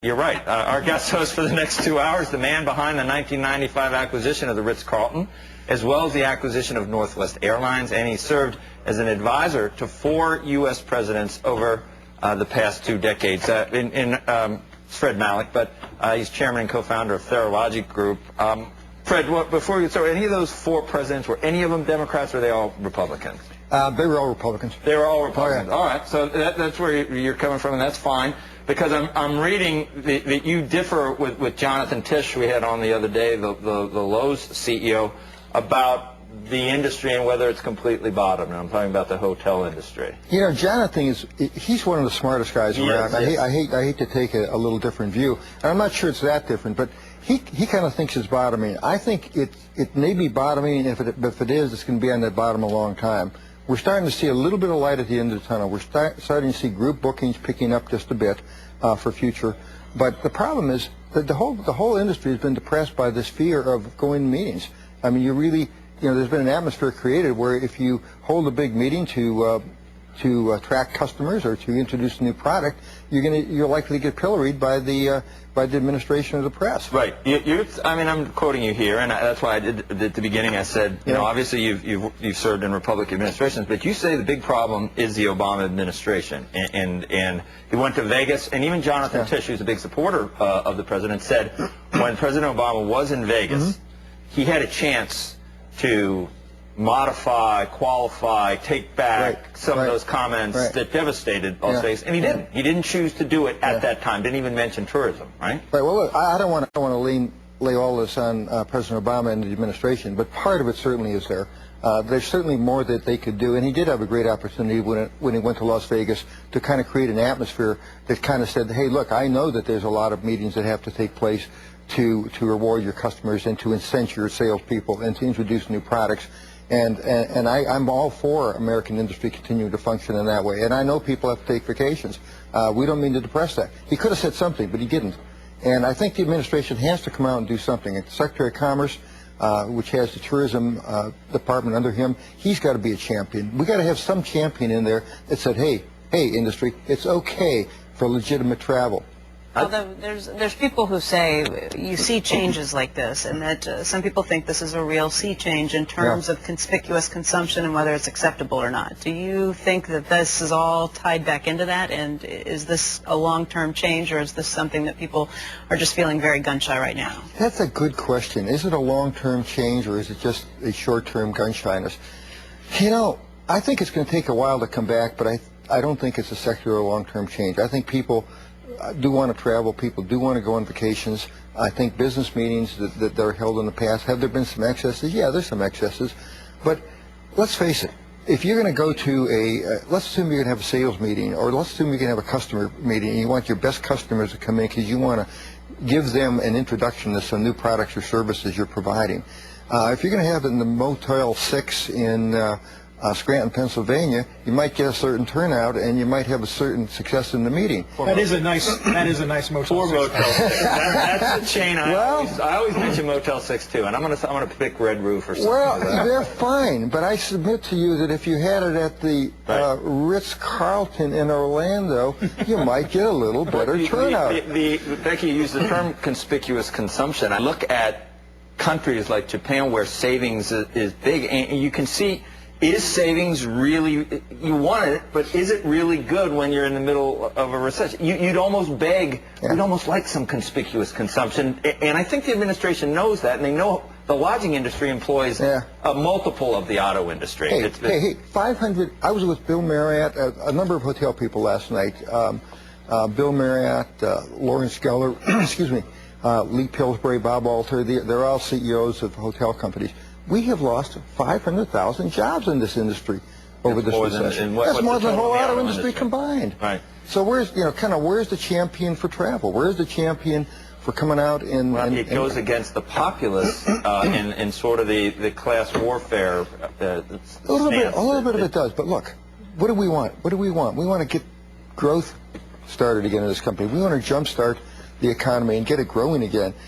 You're right. Our guest host for the next 2 hours, the man behind the 1995 acquisition of the Ritz-Carlton, as well as the acquisition of Northwest Airlines, and he served as an advisor to 4 U.S. presidents over the past 2 decades. Fred Malek, but he's chairman and co-founder of Theralogic Group. Fred, before we get started, any of those 4 presidents, were any of them Democrats or were they all Republicans? They were all Republicans. They were all Republicans. Oh, yeah. All right, so that's where you're coming from, and that's fine. Because I'm reading that you differ with Jonathan Tisch, we had on the other day, the Lowe's CEO, about the industry and whether it's completely bottomed. And I'm talking about the hotel industry. You know, Jonathan he's one of the smartest guys around. Yes. I hate to take a little different view. And I'm not sure it's that different, but he kind of thinks it's bottoming. I think it may be bottoming, and if it is, it's going to be on that bottom a long time. We're starting to see a little bit of light at the end of the tunnel. We're starting to see group bookings picking up just a bit for future. But the problem is that the whole industry has been depressed by this fear of going to meetings. I mean, there's been an atmosphere created where if you hold a big meeting to attract customers or to introduce a new product, you're likely to get pilloried by the administration or the press. Right. I mean, I'm quoting you here, and that's why I did at the beginning. I said, you know, obviously you've served in Republican administrations, but you say the big problem is the Obama administration, and he went to Vegas, and even Jonathan Tisch, who's a big supporter of the president, said when President Obama was in Vegas, he had a chance to modify, qualify, take back some of those comments that devastated Las Vegas, and he didn't. He didn't choose to do it at that time. Didn't even mention tourism, right? Right. Well, look, I don't want to lay all this on President Obama and the administration, but part of it certainly is there. There's certainly more that they could do, and he did have a great opportunity when he went to Las Vegas to kind of create an atmosphere that kind of said, hey, look, I know that there's a lot of meetings that have to take place to reward your customers and to incent your salespeople and to introduce new products. And I'm all for American industry continuing to function in that way. And I know people have to take vacations. We don't mean to depress that. He could have said something, but he didn't. And I think the administration has to come out and do something. And the Secretary of Commerce, which has the tourism department under him, he's got to be a champion. We've got to have some champion in there that said, hey, industry, it's okay for legitimate travel. Although there's people who say you see changes like this, and that some people think this is a real sea change in terms of conspicuous consumption and whether it's acceptable or not. Do you think that this is all tied back into that, and is this a long-term change, or is this something that people are just feeling very gun-shy right now? That's a good question. Is it a long-term change, or is it just a short-term gun-shyness? You know, I think it's going to take a while to come back, but I don't think it's a secular long-term change. I think people do want to travel. People do want to go on vacations. I think business meetings that are held in the past, have there been some excesses? Yeah, there's some excesses. But let's face it, if you're going to go to let's assume you're going to have a sales meeting, or let's assume you're going to have a customer meeting, and you want your best customers to come in because you want to give them an introduction to some new products or services you're providing. If you're going to have it in the Motel 6 in Scranton, Pennsylvania, you might get a certain turnout, and you might have a certain success in the meeting. That is a nice Motel 6. Motel 6. That's the chain. I always mention Motel 6 too, and I'm gonna pick Red Roof or something. Well, they're fine, but I submit to you that if you had it at the Ritz-Carlton in Orlando, you might get a little better turnout. Becky used the term conspicuous consumption. I look at countries like Japan where savings is big, and you can see. Is savings really, you want it, but is it really good when you're in the middle of a recession? You'd almost beg, you'd almost like some conspicuous consumption, and I think the administration knows that, and they know the lodging industry employs a multiple of the auto industry. Hey, 500, I was with Bill Marriott, a number of hotel people last night, Bill Marriott, Lawrence Geller, excuse me, Lee Pillsbury, Bob Alter, they're all CEOs of hotel companies. We have lost 500,000 jobs in this industry over this recession. That's more than the whole auto industry combined. Right. So where's the champion for travel? Where's the champion for coming out and... Well, it goes against the populace in sort of the class warfare. A little bit of it does. But look, what do we want? What do we want? We want to get growth started again in this company. We want to jumpstart the economy and get it growing again.